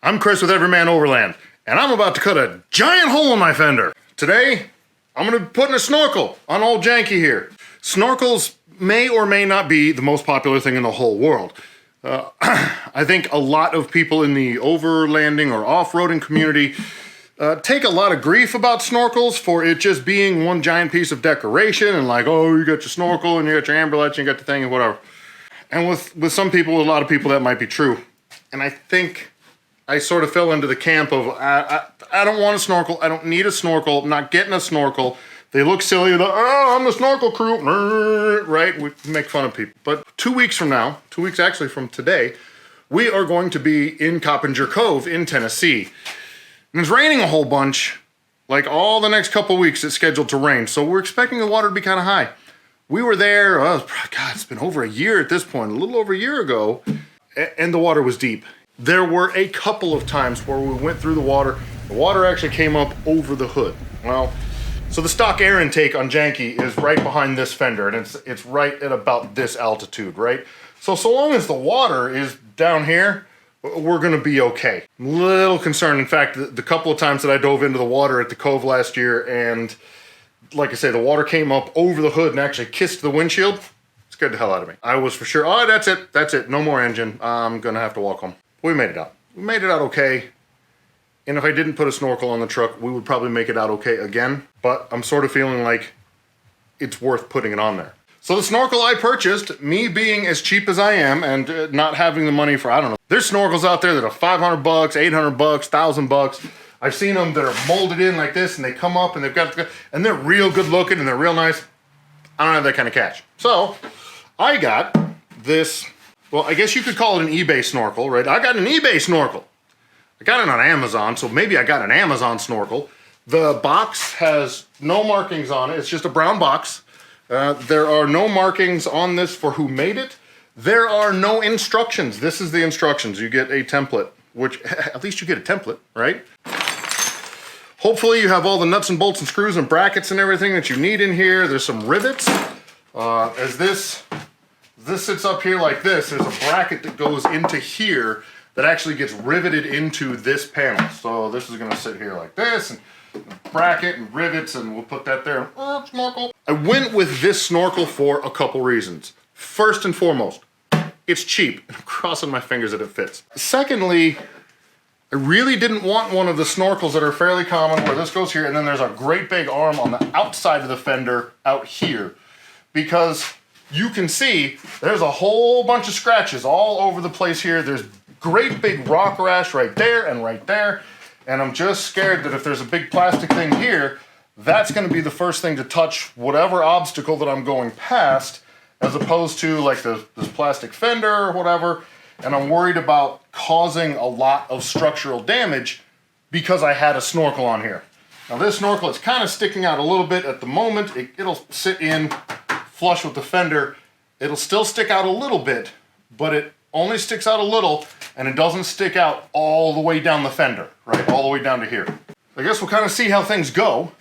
I'm Chris with Everyman Overland, and I'm about to cut a giant hole in my fender. Today, I'm gonna be putting a snorkel on old Janky here. Snorkels may or may not be the most popular thing in the whole world. I think a lot of people in the overlanding or off-roading community take a lot of grief about snorkels for it just being one giant piece of decoration and like, oh, you got your snorkel and you got your amber lights and you got the thing and whatever. And with some people, a lot of people, that might be true. And I think I sort of fell into the camp of, I don't want a snorkel, I don't need a snorkel, I'm not getting a snorkel. They look silly, like, oh, I'm the snorkel crew, right? We make fun of people. But 2 weeks from now, 2 weeks actually from today, we are going to be in Coppinger Cove in Tennessee. And it's raining a whole bunch. Like all the next couple weeks it's scheduled to rain. So we're expecting the water to be kind of high. We were there, God, it's been over a year at this point, a little over a year ago, and the water was deep. There were a couple of times where we went through the water actually came up over the hood. Well, so the stock air intake on Janky is right behind this fender, and it's right at about this altitude, right? So long as the water is down here, we're gonna be okay. I'm a little concerned, in fact, the couple of times that I dove into the water at the Cove last year, and like I say, the water came up over the hood and actually kissed the windshield, it scared the hell out of me. I was for sure, oh, that's it, no more engine, I'm gonna have to walk home. We made it out. We made it out okay. And if I didn't put a snorkel on the truck, we would probably make it out okay again. But I'm sort of feeling like it's worth putting it on there. So the snorkel I purchased, me being as cheap as I am and not having the money for, I don't know. There's snorkels out there that are 500 bucks, 800 bucks, 1,000 bucks. I've seen them that are molded in like this and they come up and and they're real good looking and they're real nice. I don't have that kind of cash. So I got this. Well, I guess you could call it an eBay snorkel, right? I got an eBay snorkel. I got it on Amazon, so maybe I got an Amazon snorkel. The box has no markings on it. It's just a brown box. There are no markings on this for who made it. There are no instructions. This is the instructions. You get a template, which at least you get a template, right? Hopefully you have all the nuts and bolts and screws and brackets and everything that you need in here. There's some rivets. As this sits up here like this, there's a bracket that goes into here that actually gets riveted into this panel. So this is gonna sit here like this, and bracket and rivets, and we'll put that there. Snorkel. I went with this snorkel for a couple reasons. First and foremost, it's cheap, and I'm crossing my fingers that it fits. Secondly, I really didn't want one of the snorkels that are fairly common where this goes here, and then there's a great big arm on the outside of the fender out here, because you can see there's a whole bunch of scratches all over the place here. There's great big rock rash right there and right there. And I'm just scared that if there's a big plastic thing here, that's gonna be the first thing to touch whatever obstacle that I'm going past, as opposed to like this plastic fender or whatever. And I'm worried about causing a lot of structural damage because I had a snorkel on here. Now this snorkel, it's kind of sticking out a little bit at the moment. It'll sit in flush with the fender. It'll still stick out a little bit, but it only sticks out a little, and it doesn't stick out all the way down the fender, right? All the way down to here. I guess we'll kind of see how things go.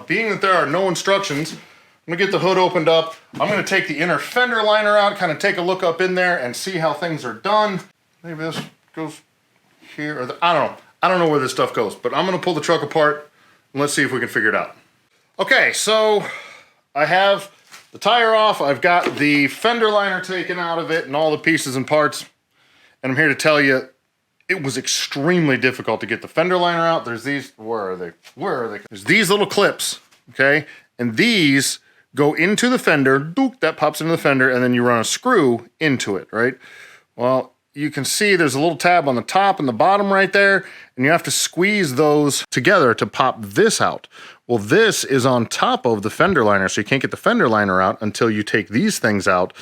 Being that there are no instructions, I'm gonna get the hood opened up. I'm gonna take the inner fender liner out, kind of take a look up in there and see how things are done. Maybe this goes here, or I don't know. I don't know where this stuff goes, but I'm gonna pull the truck apart and let's see if we can figure it out. Okay, so I have the tire off, I've got the fender liner taken out of it and all the pieces and parts. And I'm here to tell you, it was extremely difficult to get the fender liner out. There's these, where are they? There's these little clips, okay? And these go into the fender, dook, that pops into the fender, and then you run a screw into it, right? Well, you can see there's a little tab on the top and the bottom right there, and you have to squeeze those together to pop this out. Well, this is on top of the fender liner, so you can't get the fender liner out until you take these things out.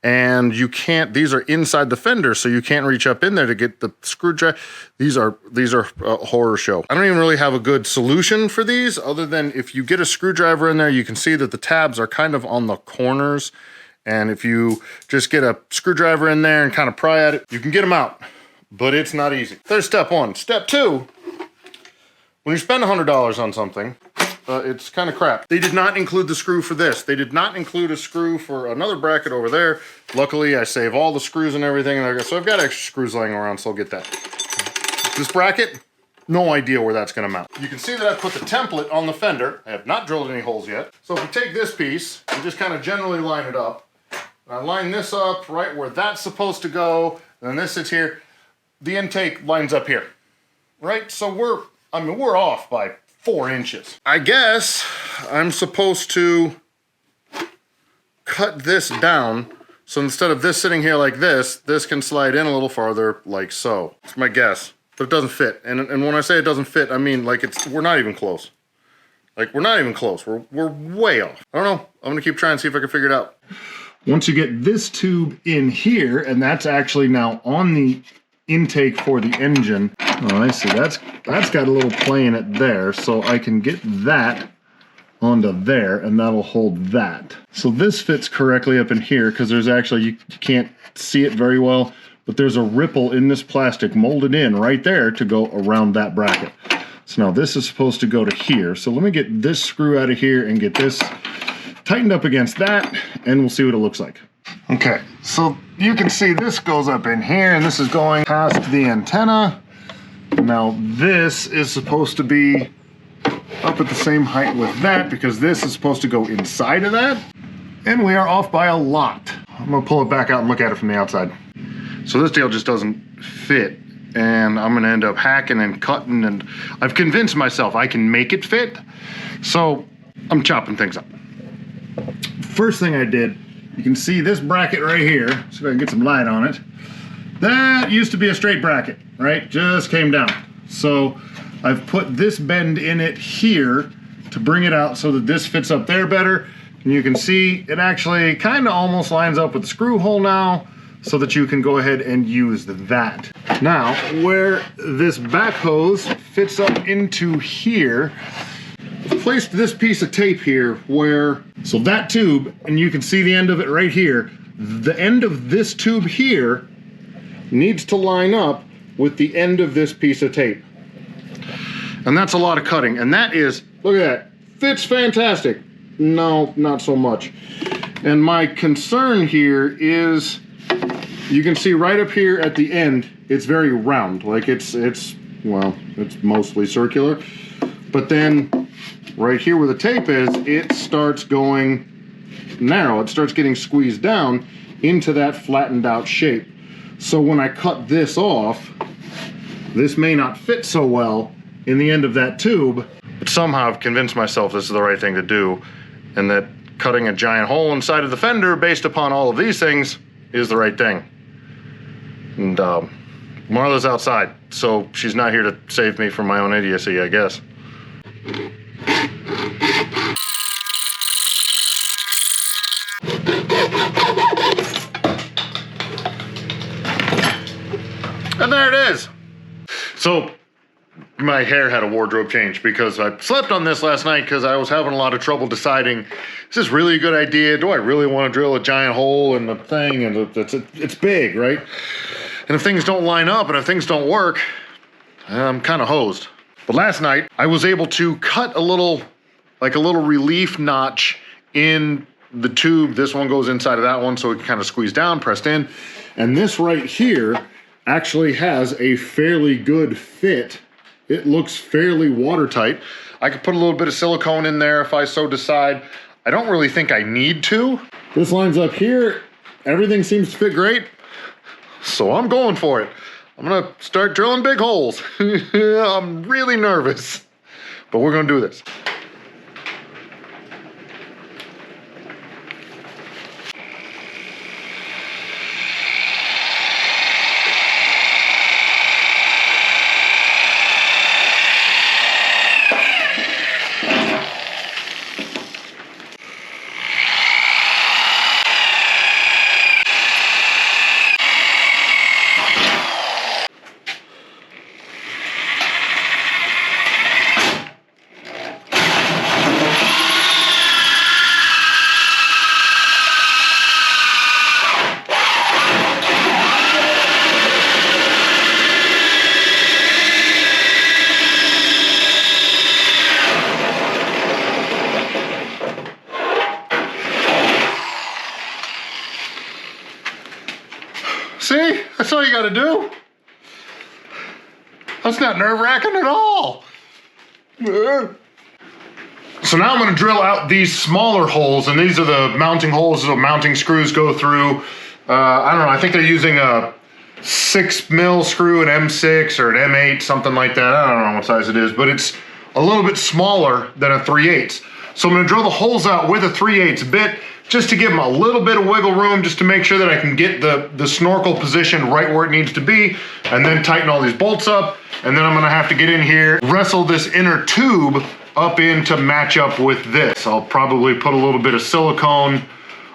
And you can't, these are inside the fender, so you can't reach up in there to get the screwdriver. These are a horror show. I don't even really have a good solution for these, other than if you get a screwdriver in there, you can see that the tabs are kind of on the corners. And if you just get a screwdriver in there and kind of pry at it, you can get them out, but it's not easy. There's step one. Step two, when you spend $100 on something, it's kind of crap. They did not include the screw for this. They did not include a screw for another bracket over there. Luckily, I save all the screws and everything, so I've got extra screws laying around, so I'll get that. This bracket, no idea where that's gonna mount. You can see that I put the template on the fender. I have not drilled any holes yet. So if we take this piece and just kind of generally line it up, and I line this up right where that's supposed to go, and then this sits here, the intake lines up here, right? So we're off by 4 inches. I guess I'm supposed to cut this down, so instead of this sitting here like this can slide in a little farther like so. That's my guess, but it doesn't fit. And when I say it doesn't fit, I mean like we're not even close. Like we're not even close, we're way off. I don't know, I'm gonna keep trying to see if I can figure it out. Once you get this tube in here, and that's actually now on the intake for the engine. Oh, I see, that's got a little play in it there, so I can get that onto there, and that'll hold that. So this fits correctly up in here, because there's actually, you can't see it very well, but there's a ripple in this plastic molded in right there to go around that bracket. So now this is supposed to go to here. So let me get this screw out of here and get this tightened up against that, and we'll see what it looks like. Okay, so you can see this goes up in here, and this is going past the antenna. Now this is supposed to be up at the same height with that, because this is supposed to go inside of that, and we are off by a lot. I'm gonna pull it back out and look at it from the outside. So this deal just doesn't fit, and I'm gonna end up hacking and cutting, and I've convinced myself I can make it fit, so I'm chopping things up. First thing I did, you can see this bracket right here, see if I can get some light on it. That used to be a straight bracket, right? Just came down. So I've put this bend in it here to bring it out so that this fits up there better. And you can see it actually kind of almost lines up with the screw hole now, so that you can go ahead and use that. Now, where this back hose fits up into here, I've placed this piece of tape here where, so that tube, and you can see the end of it right here, the end of this tube here needs to line up with the end of this piece of tape. And that's a lot of cutting, and that is, look at that, fits fantastic. No, not so much. And my concern here is, you can see right up here at the end, it's very round, like it's mostly circular. But then, right here where the tape is, it starts going narrow. It starts getting squeezed down into that flattened out shape. So when I cut this off, this may not fit so well in the end of that tube, but somehow I've convinced myself this is the right thing to do, and that cutting a giant hole inside of the fender based upon all of these things is the right thing. And Marla's outside, so she's not here to save me from my own idiocy, I guess. And there it is. So my hair had a wardrobe change because I slept on this last night because I was having a lot of trouble deciding, is this really a good idea? Do I really want to drill a giant hole in the thing? And it's big, right? And if things don't line up and if things don't work, I'm kind of hosed. But last night I was able to cut a little relief notch in the tube. This one goes inside of that one, so it can kind of squeeze down, pressed in. And this right here actually has a fairly good fit. It looks fairly watertight. I could put a little bit of silicone in there if I so decide. I don't really think I need to. This lines up here. Everything seems to fit great. So I'm going for it. I'm gonna start drilling big holes. I'm really nervous, but we're gonna do this. See? That's all you gotta do. That's not nerve-wracking at all. So now I'm gonna drill out these smaller holes, and these are the mounting holes that mounting screws go through. I don't know, I think they're using a 6mm screw, an M6 or an M8, something like that. I don't know what size it is, but it's a little bit smaller than a 3/8. So I'm gonna drill the holes out with a 3/8 bit, just to give them a little bit of wiggle room, just to make sure that I can get the snorkel position right where it needs to be, and then tighten all these bolts up. And then I'm gonna have to get in here, wrestle this inner tube up in to match up with this. I'll probably put a little bit of silicone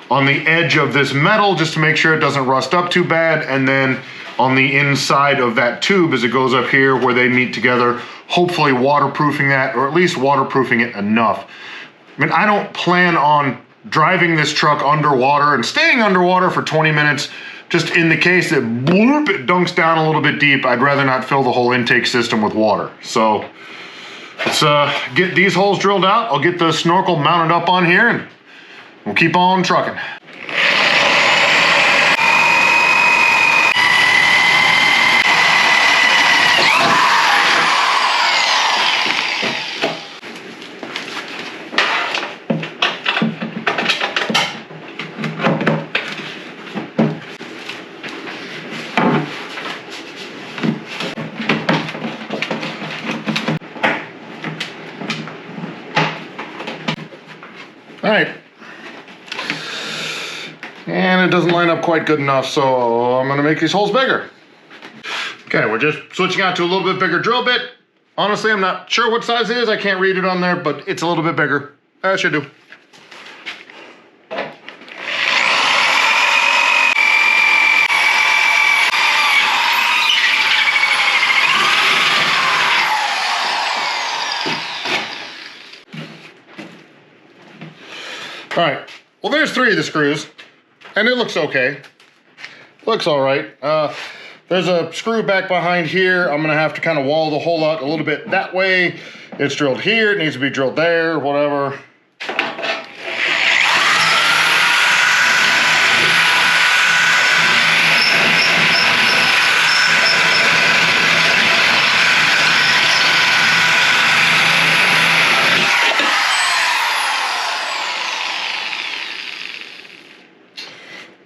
on the edge of this metal just to make sure it doesn't rust up too bad, and then on the inside of that tube as it goes up here where they meet together, hopefully waterproofing that, or at least waterproofing it enough. I mean, I don't plan on driving this truck underwater and staying underwater for 20 minutes just in the case that bloop, it dunks down a little bit deep. I'd rather not fill the whole intake system with water. So let's get these holes drilled out. I'll get the snorkel mounted up on here and we'll keep on trucking. All right, and it doesn't line up quite good enough, so I'm gonna make these holes bigger. Okay, we're just switching out to a little bit bigger drill bit. Honestly, I'm not sure what size it is. I can't read it on there, but it's a little bit bigger. That should do. All right, well, there's 3 of the screws, and it looks okay. Looks all right. There's a screw back behind here. I'm gonna have to kind of wall the hole out a little bit that way. It's drilled here, it needs to be drilled there, whatever.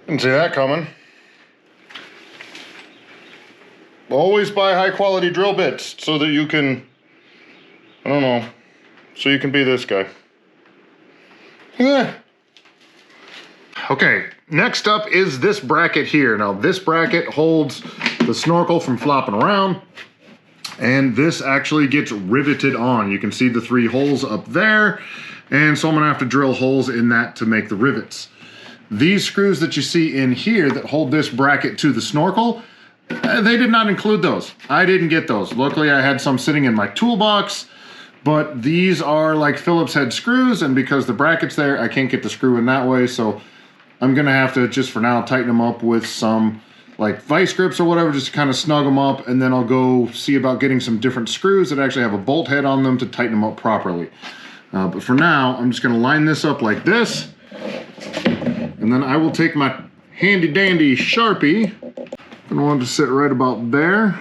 Didn't see that coming. Always buy high quality drill bits so that you can, I don't know, so you can be this guy. Yeah. Okay, next up is this bracket here. Now this bracket holds the snorkel from flopping around, and this actually gets riveted on. You can see the 3 holes up there, and so I'm gonna have to drill holes in that to make the rivets. These screws that you see in here that hold this bracket to the snorkel, they did not include those. I didn't get those. Luckily, I had some sitting in my toolbox, but these are like Phillips head screws, and because the bracket's there, I can't get the screw in that way, so I'm gonna have to, just for now, tighten them up with some like vice grips or whatever, just to kind of snug them up, and then I'll go see about getting some different screws that actually have a bolt head on them to tighten them up properly. But for now, I'm just gonna line this up like this, and then I will take my handy dandy Sharpie, and I want it to sit right about there.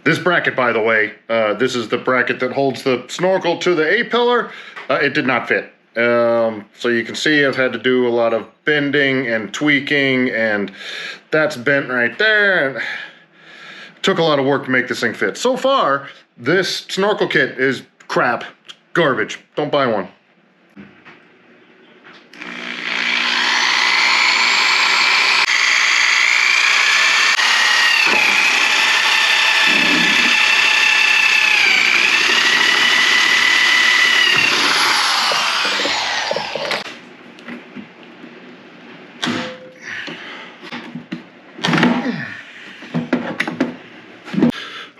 This bracket, by the way, this is the bracket that holds the snorkel to the A-pillar. It did not fit. So you can see I've had to do a lot of bending and tweaking, and that's bent right there. And it took a lot of work to make this thing fit. So far, this snorkel kit is crap, garbage. Don't buy one.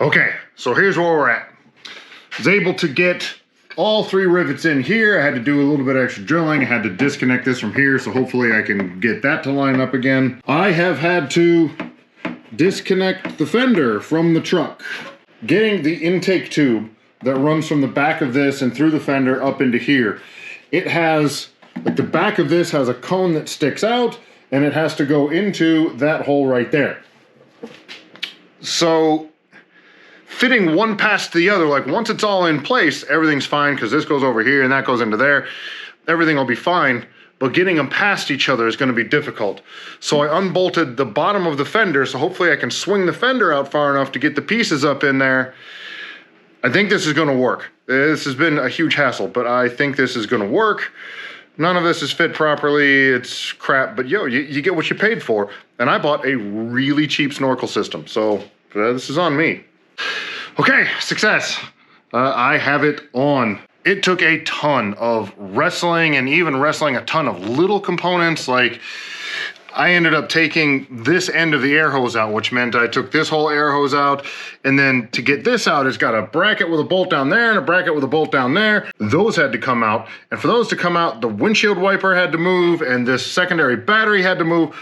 Okay, so here's where we're at. I was able to get all 3 rivets in here. I had to do a little bit of extra drilling. I had to disconnect this from here, so hopefully I can get that to line up again. I have had to disconnect the fender from the truck. Getting the intake tube that runs from the back of this and through the fender up into here, it has, like the back of this has a cone that sticks out, and it has to go into that hole right there. So fitting one past the other, like once it's all in place, everything's fine because this goes over here and that goes into there. Everything will be fine, but getting them past each other is going to be difficult. So I unbolted the bottom of the fender, so hopefully I can swing the fender out far enough to get the pieces up in there. I think this is going to work. This has been a huge hassle, but I think this is going to work. None of this is fit properly. It's crap, but yo, you get what you paid for. And I bought a really cheap snorkel system, so this is on me. Okay, success. I have it on. It took a ton of wrestling and even wrestling a ton of little components. Like I ended up taking this end of the air hose out, which meant I took this whole air hose out. And then to get this out, it's got a bracket with a bolt down there and a bracket with a bolt down there. Those had to come out. And for those to come out, the windshield wiper had to move and this secondary battery had to move.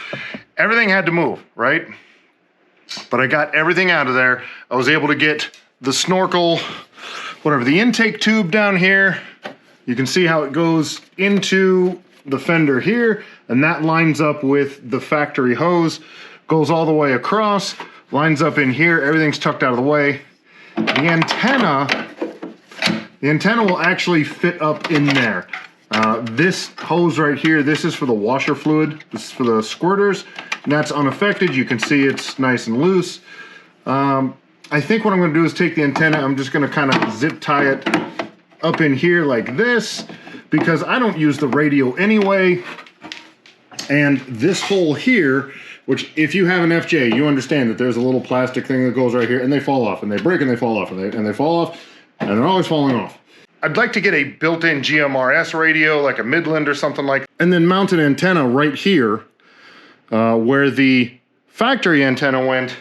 Everything had to move, right? But I got everything out of there. I was able to get the snorkel, whatever, the intake tube down here. You can see how it goes into the fender here, and that lines up with the factory hose, goes all the way across, lines up in here, everything's tucked out of the way. The antenna will actually fit up in there. This hose right here, this is for the washer fluid, this is for the squirters, and that's unaffected. You can see it's nice and loose. I think what I'm going to do is take the antenna, I'm just going to kind of zip tie it up in here like this, because I don't use the radio anyway. And this hole here, which if you have an FJ, you understand that there's a little plastic thing that goes right here, and they fall off, and they break, and they fall off, and they fall off, and they're always falling off. I'd like to get a built-in GMRS radio, like a Midland or something like that, and then mount an antenna right here where the factory antenna went,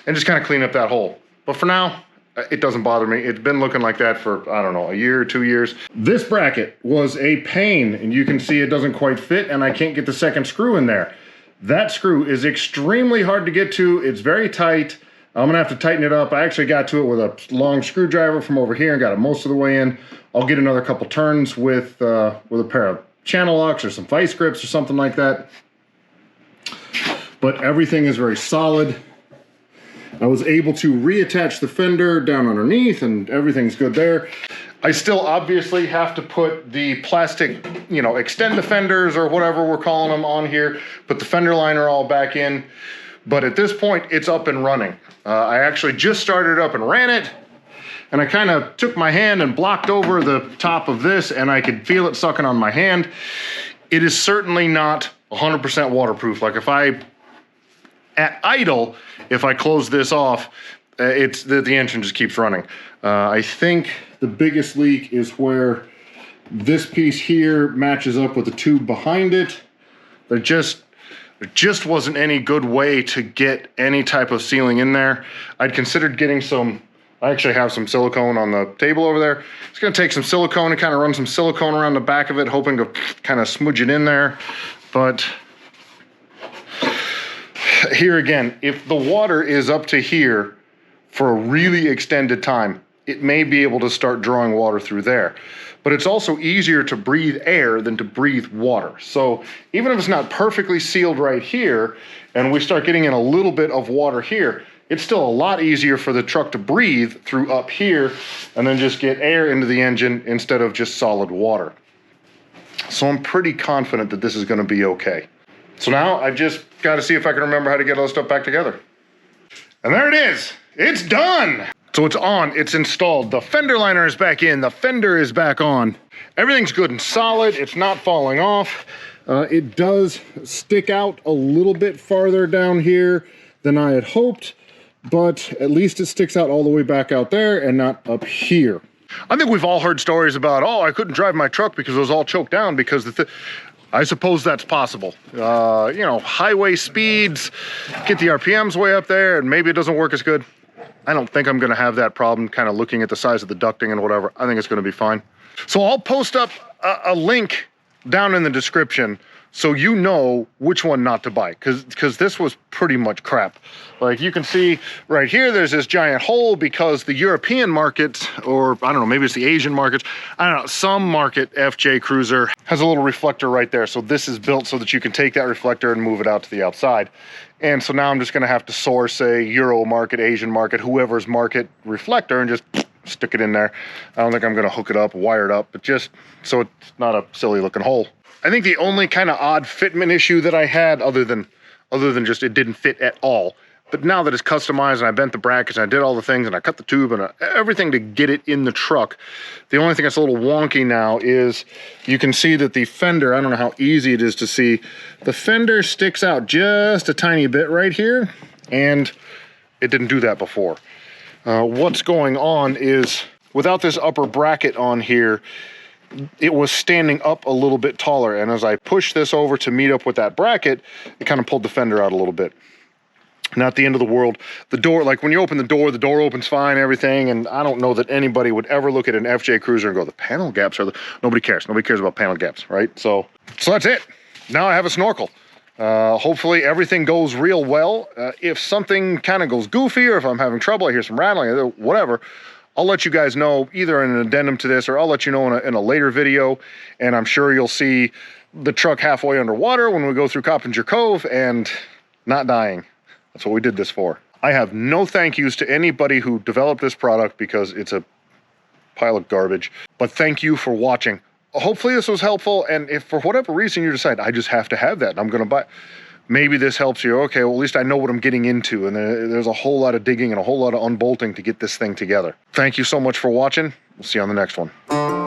and just kind of clean up that hole. But for now, it doesn't bother me. It's been looking like that for, I don't know, a year or 2 years. This bracket was a pain, and you can see it doesn't quite fit, and I can't get the second screw in there. That screw is extremely hard to get to. It's very tight. I'm gonna have to tighten it up. I actually got to it with a long screwdriver from over here and got it most of the way in. I'll get another couple turns with a pair of channel locks or some vice grips or something like that. But everything is very solid. I was able to reattach the fender down underneath and everything's good there. I still obviously have to put the plastic, extend the fenders or whatever we're calling them on here, put the fender liner all back in. But at this point, it's up and running. I actually just started up and ran it, and I kind of took my hand and blocked over the top of this, and I could feel it sucking on my hand. It is certainly not 100% waterproof. Like at idle, if I close this off, the engine just keeps running. I think the biggest leak is where this piece here matches up with the tube behind it. There just wasn't any good way to get any type of sealing in there. I'd considered getting I actually have some silicone on the table over there. It's gonna take some silicone and kind of run some silicone around the back of it, hoping to kind of smudge it in there. But here again, if the water is up to here for a really extended time, it may be able to start drawing water through there. But it's also easier to breathe air than to breathe water. So even if it's not perfectly sealed right here, and we start getting in a little bit of water here, it's still a lot easier for the truck to breathe through up here and then just get air into the engine instead of just solid water. So I'm pretty confident that this is gonna be okay. So now I've just got to see if I can remember how to get all this stuff back together. And there it is. It's done. So it's on, it's installed. The fender liner is back in, the fender is back on. Everything's good and solid. It's not falling off. It does stick out a little bit farther down here than I had hoped, but at least it sticks out all the way back out there and not up here. I think we've all heard stories about, oh, I couldn't drive my truck because it was all choked down because I suppose that's possible. Highway speeds, get the RPMs way up there, and maybe it doesn't work as good. I don't think I'm gonna have that problem, kind of looking at the size of the ducting and whatever. I think it's gonna be fine. So I'll post up a link down in the description so you know which one not to buy, because this was pretty much crap. Like you can see right here, there's this giant hole because the European market, or I don't know, maybe it's the Asian markets, I don't know, some market FJ Cruiser has a little reflector right there. So this is built so that you can take that reflector and move it out to the outside. And so now I'm just gonna have to source a Euro market, Asian market, whoever's market reflector and just stick it in there. I don't think I'm gonna hook it up, wire it up, but just so it's not a silly looking hole. I think the only kind of odd fitment issue that I had, other than just it didn't fit at all, but now that it's customized and I bent the brackets and I did all the things and I cut the tube and everything to get it in the truck, the only thing that's a little wonky now is you can see that the fender, I don't know how easy it is to see, the fender sticks out just a tiny bit right here, and it didn't do that before. What's going on is, without this upper bracket on here, it was standing up a little bit taller, and as I pushed this over to meet up with that bracket, it kind of pulled the fender out a little bit. Not the end of the world. The door, like when you open the door opens fine, everything, and I don't know that anybody would ever look at an FJ Cruiser and go, the panel gaps are the... Nobody cares. Nobody cares about panel gaps, right? So that's it. Now I have a Snorkel. Hopefully everything goes real well. If something kind of goes goofy, or if I'm having trouble, I hear some rattling, whatever, I'll let you guys know either in an addendum to this, or I'll let you know in a later video, and I'm sure you'll see the truck halfway underwater when we go through Coppinger Cove and not dying. That's what we did this for. I have no thank yous to anybody who developed this product because it's a pile of garbage, but thank you for watching. Hopefully this was helpful, and if for whatever reason you decide, I just have to have that and I'm gonna buy, maybe this helps you. Okay, well at least I know what I'm getting into, and there's a whole lot of digging and a whole lot of unbolting to get this thing together. Thank you so much for watching. We'll see you on the next one.